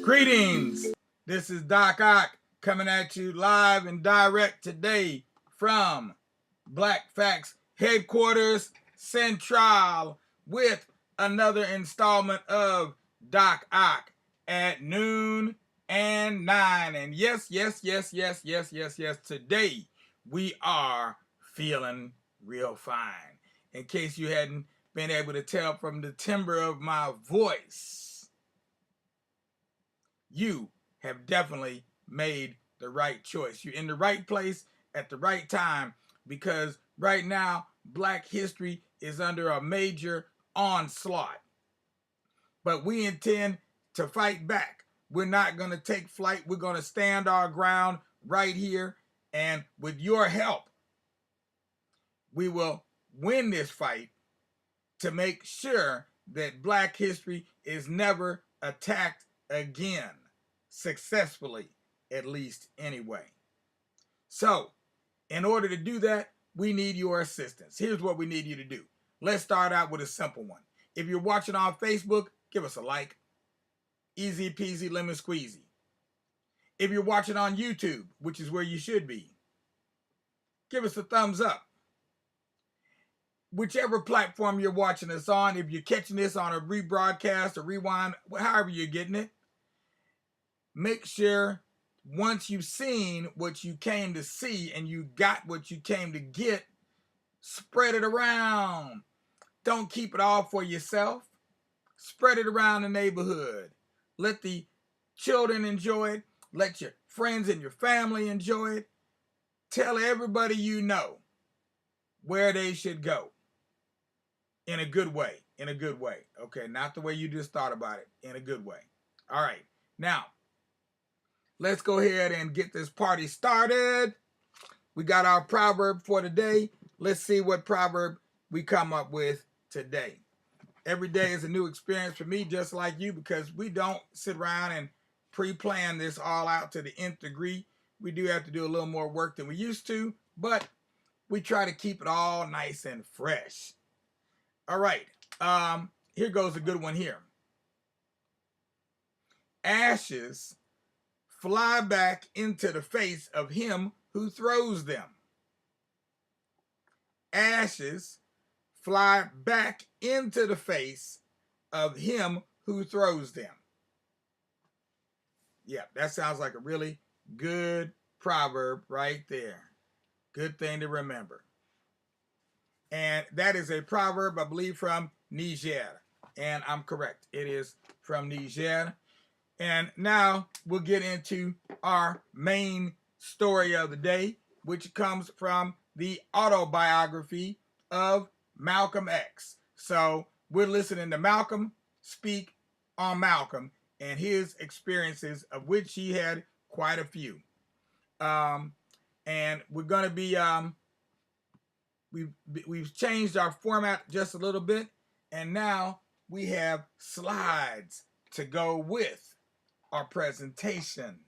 Greetings. This is Doc Ock coming at you live and direct today from Black Facts Headquarters Central with another installment of Doc Ock at noon and 9. And yes, today we are feeling real fine. In case you hadn't been able to tell from the timbre of my voice, you have definitely made the right choice. You're in the right place at the right time, because right now Black history is under a major onslaught. But we intend to fight back. We're not going to take flight. We're going to stand our ground right here. And with your help, we will win this fight to make sure that Black history is never attacked again, successfully, at least anyway. So, in order to do that, we need your assistance. Here's what we need you to do. Let's start out with a simple one. If you're watching on Facebook, give us a like. Easy peasy lemon squeezy. If you're watching on YouTube, which is where you should be, give us a thumbs up. Whichever platform you're watching us on, if you're catching this on a rebroadcast or rewind, however you're getting it, make sure once you've seen what you came to see and you got what you came to get, spread it around. Don't keep it all for yourself. Spread it around the neighborhood. Let the children enjoy it. Let your friends and your family enjoy it. Tell everybody you know where they should go. In a good way. In a good way. Okay, not the way you just thought about it. In a good way. All right. Now, let's go ahead and get this party started. We got our proverb for today. Let's see what proverb we come up with today. Every day is a new experience for me, just like you, because we don't sit around and pre-plan this all out to the nth degree. We do have to do a little more work than we used to, but we try to keep it all nice and fresh. All right, here goes a good one here. Ashes fly back into the face of him who throws them. Ashes fly back into the face of him who throws them. Yeah, that sounds like a really good proverb right there. Good thing to remember. And that is a proverb, I believe, from Niger. And I'm correct. It is from Niger. And now we'll get into our main story of the day, which comes from the autobiography of Malcolm X. So we're listening to Malcolm speak on Malcolm and his experiences, of which he had quite a few. And we're going to be, we've changed our format just a little bit, and now we have slides to go with our presentation.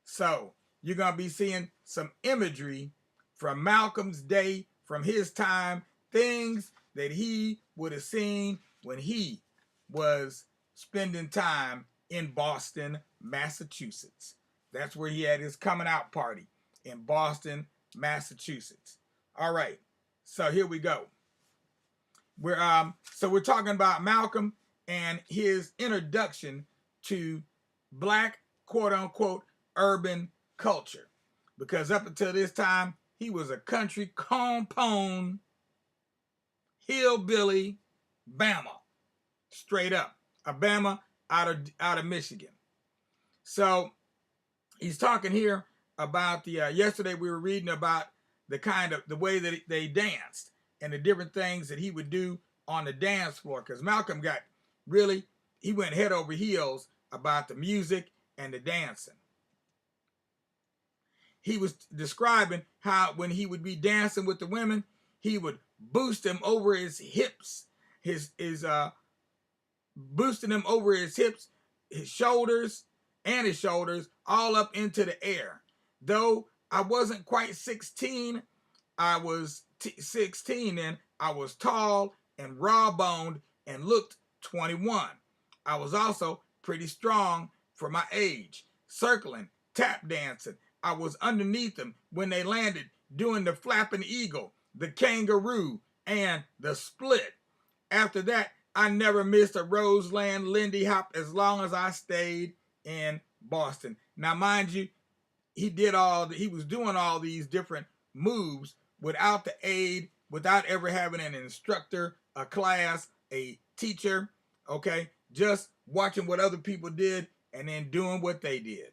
So you're going to be seeing some imagery from Malcolm's day, from his time, things that he would have seen when he was spending time in Boston, Massachusetts. That's where he had his coming out party, in Boston, Massachusetts. All right, so here we go. We're talking about Malcolm and his introduction to Black, quote unquote, urban culture, because up until this time he was a country compone, hillbilly, Bama, straight up, a Bama out of Michigan. So he's talking here about the yesterday we were reading about the way that they danced and the different things that he would do on the dance floor, because Malcolm he went head over heels about the music and the dancing. He was describing how when he would be dancing with the women, he would boost them over his hips, boosting them over his hips, his shoulders, all up into the air. Though I wasn't quite 16, I was 16 and I was tall and raw-boned and looked 21. I was also pretty strong for my age, circling, tap dancing. I was underneath them when they landed, doing the flapping eagle, the kangaroo, and the split. After that, I never missed a Roseland Lindy Hop as long as I stayed in Boston. Now, mind you, he was doing all these different moves without the aid, without ever having an instructor, a class, a teacher, okay? Just watching what other people did and then doing what they did.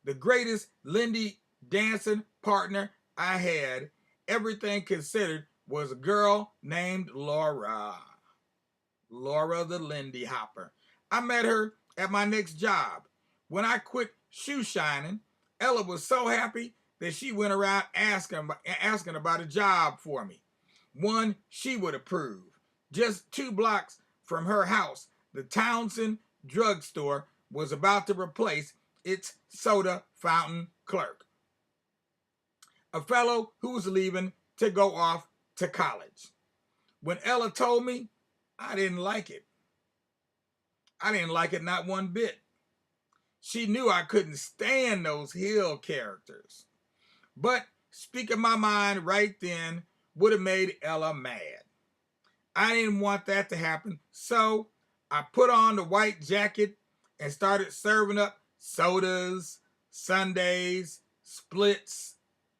The greatest Lindy dancing partner I had, everything considered, was a girl named Laura. Laura the Lindy Hopper. I met her at my next job. When I quit shoe shining, Ella was so happy that she went around asking about a job for me. One she would approve. Just 2 blocks from her house, the Townsend drugstore was about to replace its soda fountain clerk, a fellow who was leaving to go off to college. When Ella told me, I didn't like it. I didn't like it not one bit. She knew I couldn't stand those Hill characters. But speaking my mind right then would have made Ella mad. I didn't want that to happen, so I put on the white jacket and started serving up sodas, sundaes, splits,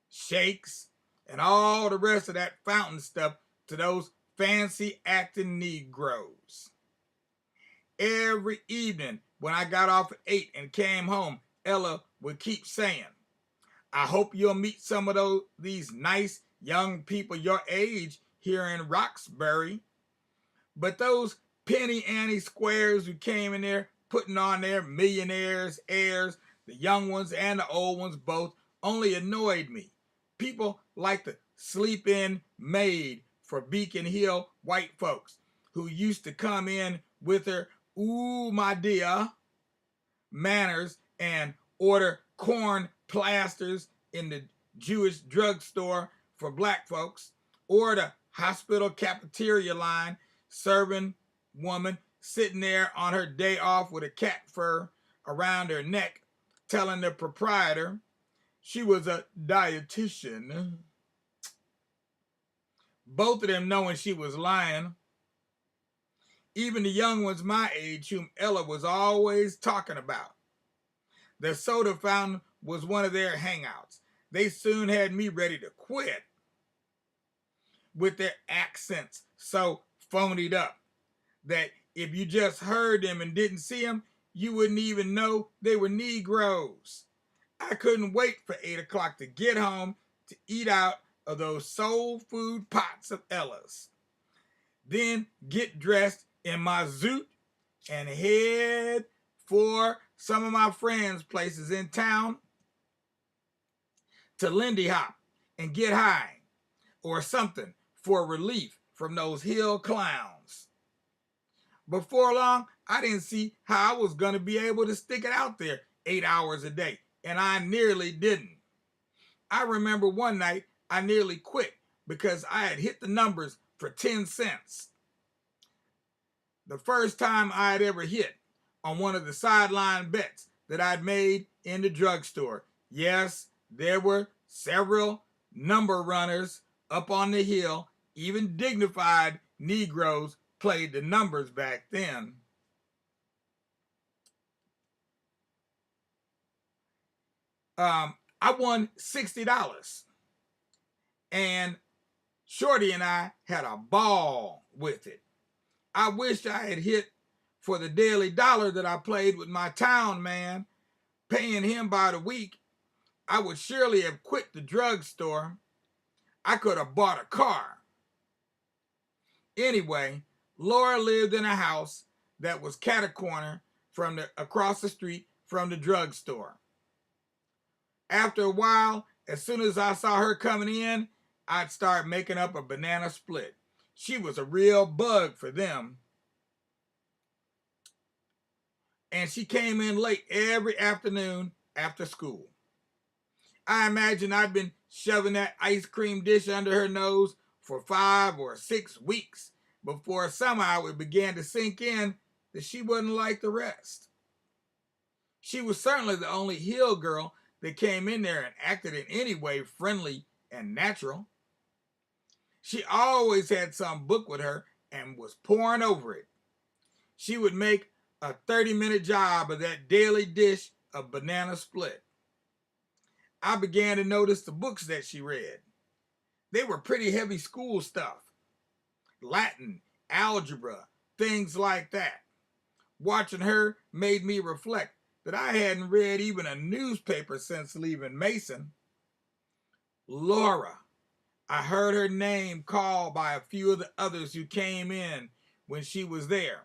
shakes, and all the rest of that fountain stuff to those fancy acting Negroes. Every evening when I got off at 8 and came home, Ella would keep saying, I hope you'll meet some of these nice young people your age here in Roxbury. But those penny ante squares who came in there putting on their millionaires' airs, the young ones and the old ones both, only annoyed me. People like the sleep-in maid for Beacon Hill white folks who used to come in with their ooh my dear manners and order corn plasters in the Jewish drugstore for black folks, or the hospital cafeteria line serving woman sitting there on her day off with a cat fur around her neck telling the proprietor she was a dietitian. Both of them knowing she was lying. Even the young ones my age whom Ella was always talking about. The soda fountain was one of their hangouts. They soon had me ready to quit with their accents so phonied up that if you just heard them and didn't see them, you wouldn't even know they were Negroes. I couldn't wait for 8 o'clock to get home to eat out of those soul food pots of Ella's. Then get dressed in my zoot and head for some of my friends' places in town to Lindy Hop and get high or something for relief from those Hill clowns. Before long, I didn't see how I was going to be able to stick it out there 8 hours a day, and I nearly didn't. I remember one night I nearly quit because I had hit the numbers for 10 cents. The first time I had ever hit on one of the sideline bets that I'd made in the drugstore. Yes, there were several number runners up on the hill. Even dignified Negroes played the numbers back then. I won $60, and Shorty and I had a ball with it. I wished I had hit for the daily dollar that I played with my town man, paying him by the week. I would surely have quit the drugstore. I could have bought a car. Anyway, Laura lived in a house that was cat-a-corner from across the street from the drugstore. After a while, as soon as I saw her coming in, I'd start making up a banana split. She was a real bug for them. And she came in late every afternoon after school. I imagine I'd been shoving that ice cream dish under her nose for 5 or 6 weeks before somehow it began to sink in that she wasn't like the rest. She was certainly the only Hill girl that came in there and acted in any way friendly and natural. She always had some book with her and was poring over it. She would make a 30-minute job of that daily dish of banana split. I began to notice the books that she read. They were pretty heavy school stuff. Latin, algebra, things like that. Watching her made me reflect that I hadn't read even a newspaper since leaving Mason. Laura. I heard her name called by a few of the others who came in when she was there.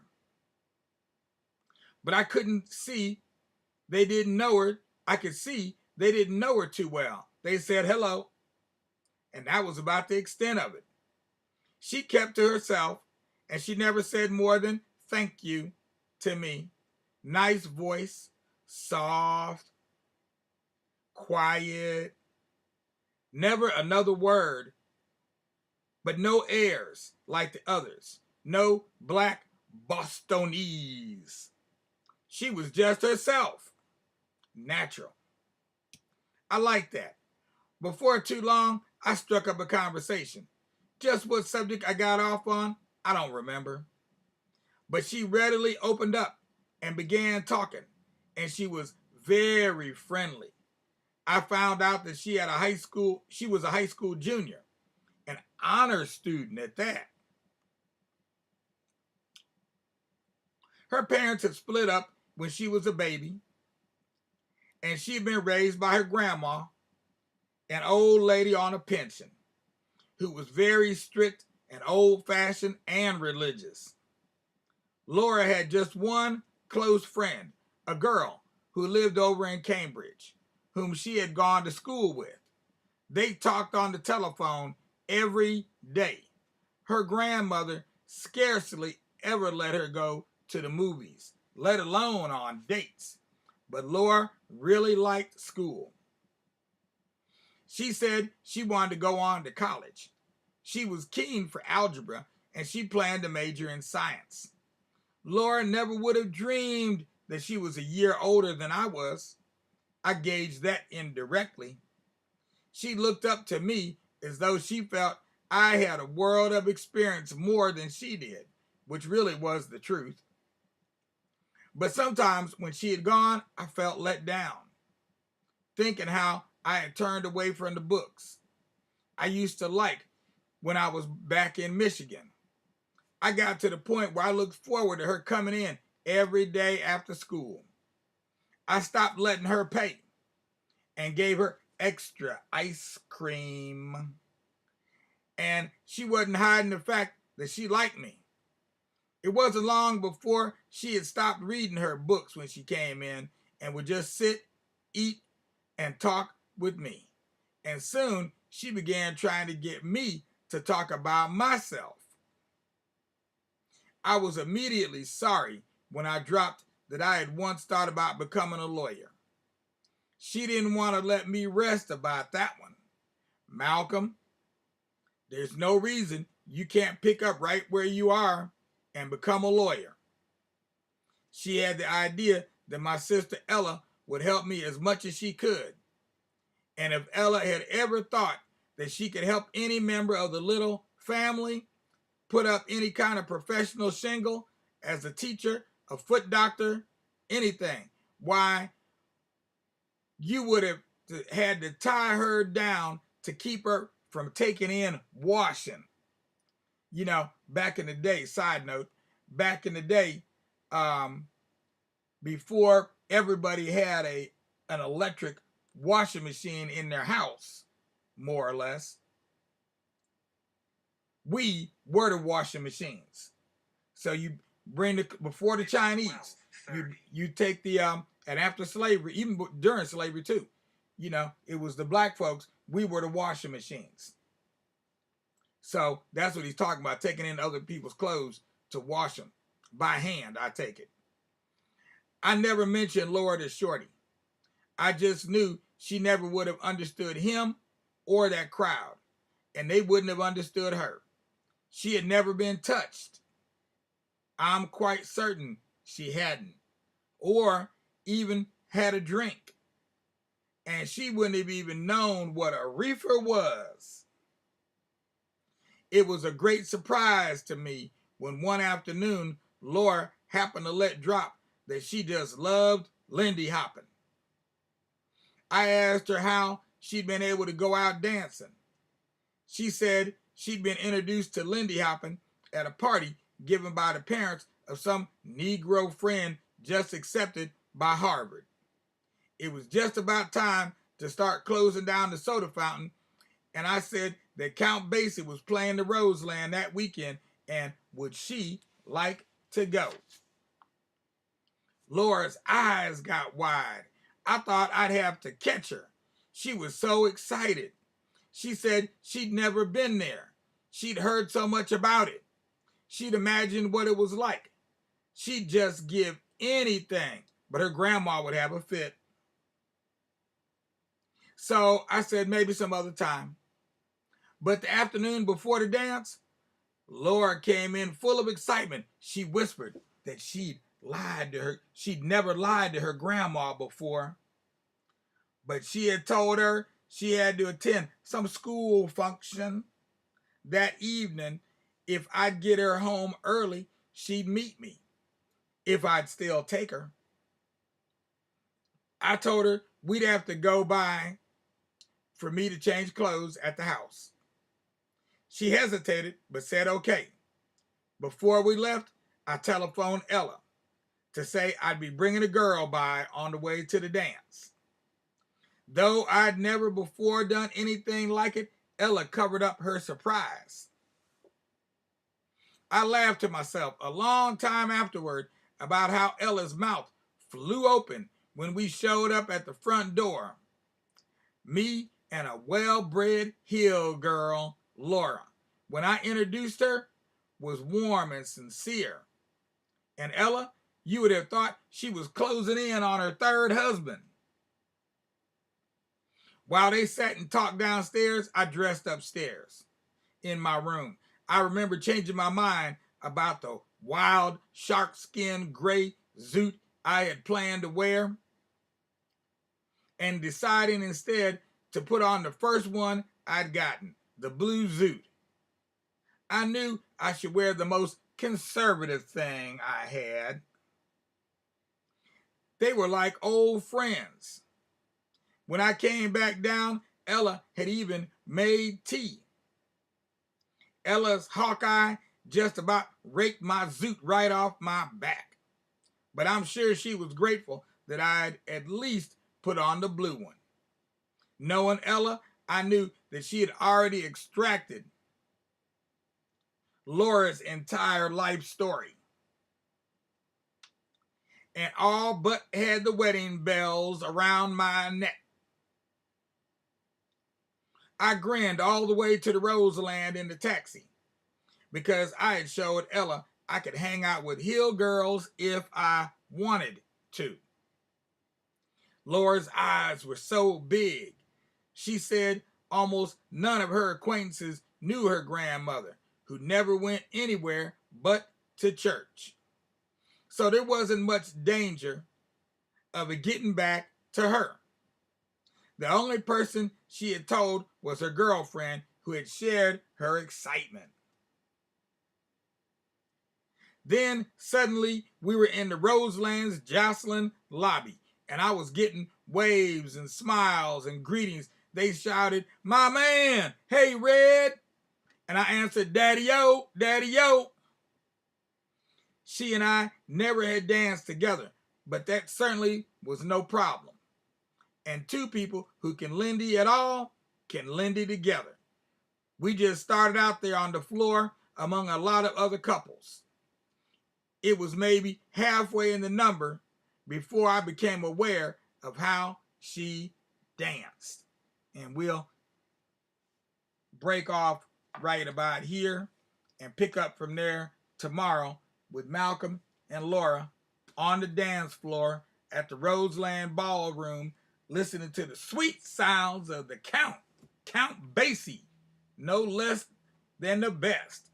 But I couldn't see they didn't know her. I could see they didn't know her too well. They said hello, and that was about the extent of it. She kept to herself, and she never said more than thank you to me. Nice voice, soft, quiet, never another word, but no airs like the others. No black Bostonese. She was just herself. Natural. I like that. Before too long, I struck up a conversation. Just what subject I got off on, I don't remember. But she readily opened up and began talking, and she was very friendly. I found out that she was a high school junior, an honor student at that. Her parents had split up when she was a baby, and she'd been raised by her grandma, an old lady on a pension, who was very strict and old-fashioned and religious. Laura had just one close friend, a girl who lived over in Cambridge, whom she had gone to school with. They talked on the telephone every day. Her grandmother scarcely ever let her go to the movies, let alone on dates. But Laura really liked school. She said she wanted to go on to college. She was keen for algebra, and she planned to major in science. Laura never would have dreamed that she was a year older than I was. I gauged that indirectly. She looked up to me as though she felt I had a world of experience more than she did, which really was the truth. But sometimes when she had gone, I felt let down, thinking how I had turned away from the books I used to like when I was back in Michigan. I got to the point where I looked forward to her coming in every day after school. I stopped letting her pay and gave her extra ice cream. And she wasn't hiding the fact that she liked me. It wasn't long before she had stopped reading her books when she came in and would just sit, eat, and talk with me. And soon she began trying to get me to talk about myself. I was immediately sorry when I dropped that I had once thought about becoming a lawyer. She didn't want to let me rest about that one. Malcolm, there's no reason you can't pick up right where you are and become a lawyer. She had the idea that my sister Ella would help me as much as she could. And if Ella had ever thought that she could help any member of the little family put up any kind of professional shingle as a teacher, a foot doctor, anything, why, you would have had to tie her down to keep her from taking in washing. You know, back in the day, side note, back in the day, before everybody had an electric washing machine in their house, more or less, we were the washing machines. So you bring before the Chinese, you take the, and after slavery, even during slavery too, you know, it was the black folks, we were the washing machines. So that's what he's talking about, taking in other people's clothes to wash them. By hand, I take it. I never mentioned Laura to Shorty. I just knew she never would have understood him or that crowd, and they wouldn't have understood her. She had never been touched. I'm quite certain she hadn't, or even had a drink, and she wouldn't have even known what a reefer was. It was a great surprise to me when one afternoon Laura happened to let drop that she just loved Lindy hopping. I asked her how she'd been able to go out dancing. She said she'd been introduced to Lindy hopping at a party given by the parents of some Negro friend just accepted by Harvard. It was just about time to start closing down the soda fountain, and I said that Count Basie was playing the Roseland that weekend, and would she like to go? Laura's eyes got wide. I thought I'd have to catch her. She was so excited. She said she'd never been there. She'd heard so much about it. She'd imagined what it was like. She'd just give anything, but her grandma would have a fit. So I said maybe some other time. But the afternoon before the dance, Laura came in full of excitement. She whispered that she'd never lied to her grandma before. But she had told her she had to attend some school function that evening. If I'd get her home early, she'd meet me, if I'd still take her. I told her we'd have to go by for me to change clothes at the house. She hesitated, but said okay. Before we left, I telephoned Ella to say I'd be bringing a girl by on the way to the dance. Though I'd never before done anything like it, Ella covered up her surprise. I laughed to myself a long time afterward about how Ella's mouth flew open when we showed up at the front door. Me and a well-bred hill girl, Laura, when I introduced her, was warm and sincere. And Ella, you would have thought she was closing in on her third husband. While they sat and talked downstairs, I dressed upstairs in my room. I remember changing my mind about the wild shark-skin gray zoot I had planned to wear and deciding instead to put on the first one I'd gotten, the blue zoot. I knew I should wear the most conservative thing I had. They were like old friends. When I came back down, Ella had even made tea. Ella's Hawkeye just about raked my zoot right off my back. But I'm sure she was grateful that I'd at least put on the blue one. Knowing Ella, I knew that she had already extracted Laura's entire life story and all but had the wedding bells around my neck. I grinned all the way to the Roseland in the taxi because I had showed Ella I could hang out with hill girls if I wanted to. Laura's eyes were so big. She said almost none of her acquaintances knew her grandmother, who never went anywhere but to church. So there wasn't much danger of it getting back to her. The only person she had told was her girlfriend, who had shared her excitement. Then suddenly we were in the Roseland's Jocelyn lobby, and I was getting waves and smiles and greetings. They shouted, "My man, hey Red." And I answered, "Daddy-o, Daddy-o." She and I never had danced together, but that certainly was no problem. And two people who can Lindy at all can Lindy together. We just started out there on the floor among a lot of other couples. It was maybe halfway in the number before I became aware of how she danced. And we'll break off right about here and pick up from there tomorrow with Malcolm and Laura on the dance floor at the Roseland Ballroom, listening to the sweet sounds of the Count Basie, no less than the best,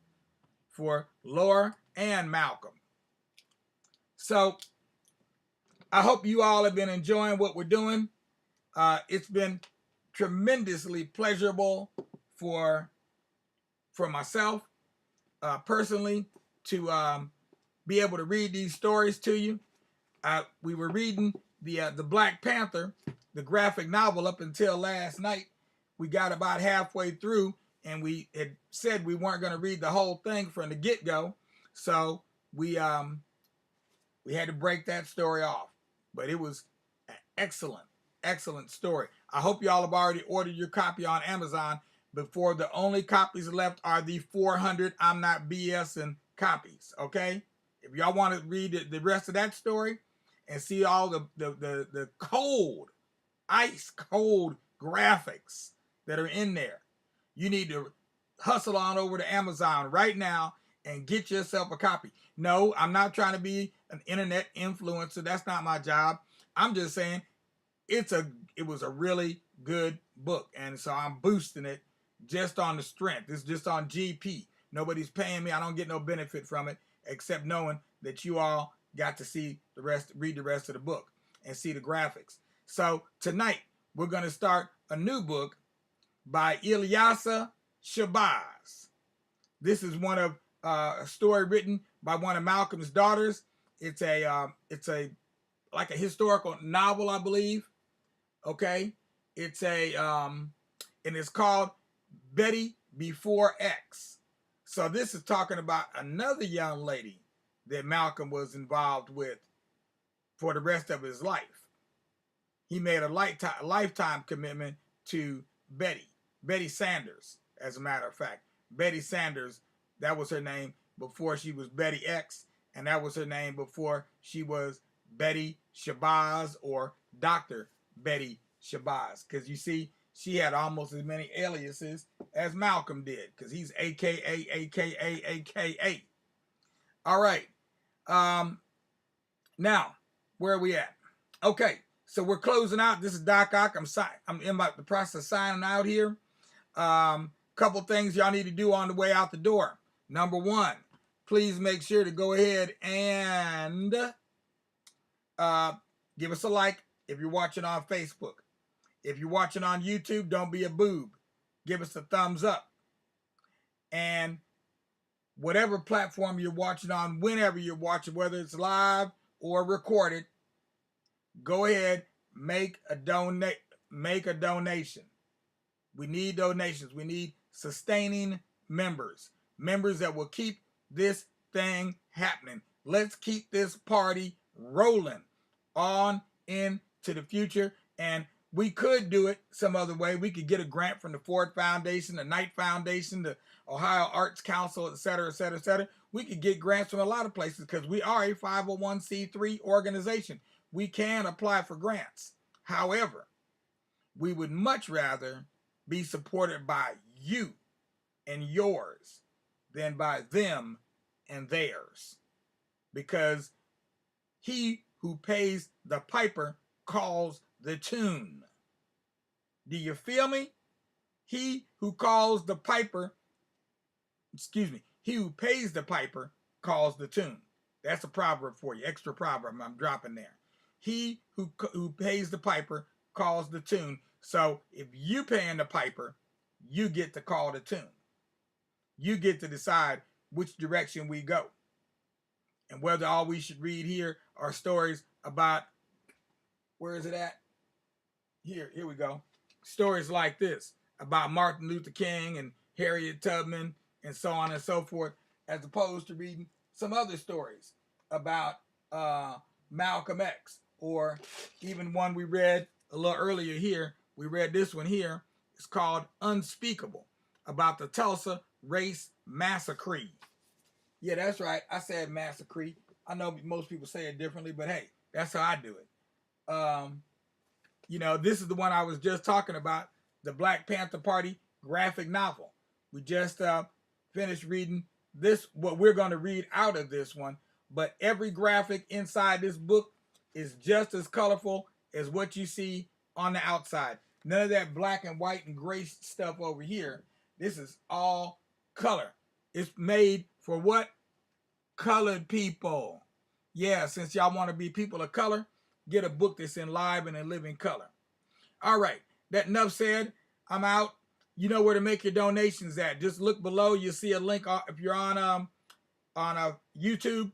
for Laura and Malcolm. So I hope you all have been enjoying what we're doing. It's been tremendously pleasurable for myself personally to be able to read these stories to you. We were reading the Black Panther, the graphic novel, up until last night. We got about halfway through, and we had said we weren't going to read the whole thing from the get-go, so we had to break that story off. But it was an excellent story. I hope y'all have already ordered your copy on Amazon before the only copies left are the 400 I'm Not BSing copies, okay? If y'all want to read the rest of that story and see all the cold, ice cold graphics that are in there, you need to hustle on over to Amazon right now and get yourself a copy. No, I'm not trying to be an internet influencer. That's not my job. I'm just saying it was a really good book, and so I'm boosting it just on the strength. It's just on GP. Nobody's paying me. I don't get no benefit from it except knowing that you all got to see the rest, read the rest of the book and see the graphics. So tonight we're going to start a new book by Ilyasa Shabazz. This is one of a story written by one of Malcolm's daughters. It's a like a historical novel, I believe. Okay, it's and it's called Betty Before X. So this is talking about another young lady that Malcolm was involved with for the rest of his life. He made a lifetime commitment to Betty Sanders, as a matter of fact. Betty Sanders, that was her name before she was Betty X, and that was her name before she was Betty Shabazz or Dr. Betty Shabazz. Because you see, she had almost as many aliases as Malcolm did, because he's AKA, AKA, AKA. All right. Now, where are we at? Okay, so we're closing out. This is Doc Ock. I'm in the process of signing out here. Couple things y'all need to do on the way out the door. Number one, please make sure to go ahead and give us a like if you're watching on Facebook. If you're watching on YouTube, don't be a boob. Give us a thumbs up. And whatever platform you're watching on, whenever you're watching, whether it's live or recorded, go ahead, make a donation. We need donations. We need sustaining members that will keep this thing happening. Let's keep this party rolling on into the future. And we could do it some other way. We could get a grant from the Ford Foundation, the Knight Foundation, the Ohio Arts Council, et cetera, et cetera, et cetera. We could get grants from a lot of places because we are a 501c3 organization. We can apply for grants. However, we would much rather be supported by you and yours than by them and theirs. Because he who pays the piper calls the tune. Do you feel me? He who calls the piper, he who pays the piper calls the tune. That's a proverb for you, extra proverb I'm dropping there. He who pays the piper calls the tune. So if you paying the piper, you get to call the tune. You get to decide which direction we go. And whether all we should read here are stories about, where is it at? Here we go. Stories like this about Martin Luther King and Harriet Tubman and so on and so forth, as opposed to reading some other stories about Malcolm X, or even one we read a little earlier here. We read this one here. It's called Unspeakable, about the Tulsa Race Massacre. Yeah, that's right. I said massacre. I know most people say it differently, but hey, that's how I do it. This is the one I was just talking about, the Black Panther Party graphic novel. We just finished reading this, what we're going to read out of this one, but every graphic inside this book is just as colorful as what you see on the outside. None of that black and white and gray stuff over here. This is all color. It's made for what? Colored people. Yeah, since y'all want to be people of color, get a book that's in live and in living color. All right, that enough said. I'm out. You know where to make your donations at. Just look below. You'll see a link. If you're on YouTube,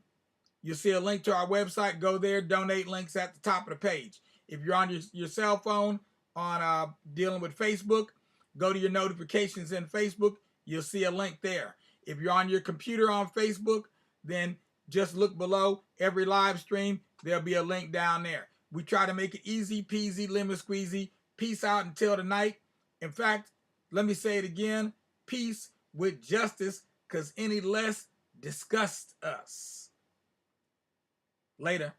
you'll see a link to our website. Go there. Donate links at the top of the page. If you're on your cell phone on dealing with Facebook, go to your notifications in Facebook. You'll see a link there. If you're on your computer on Facebook, then just look below every live stream. There'll be a link down there. We try to make it easy peasy, lemon squeezy. Peace out until tonight. In fact, let me say it again. Peace with justice, because any less disgusts us. Later.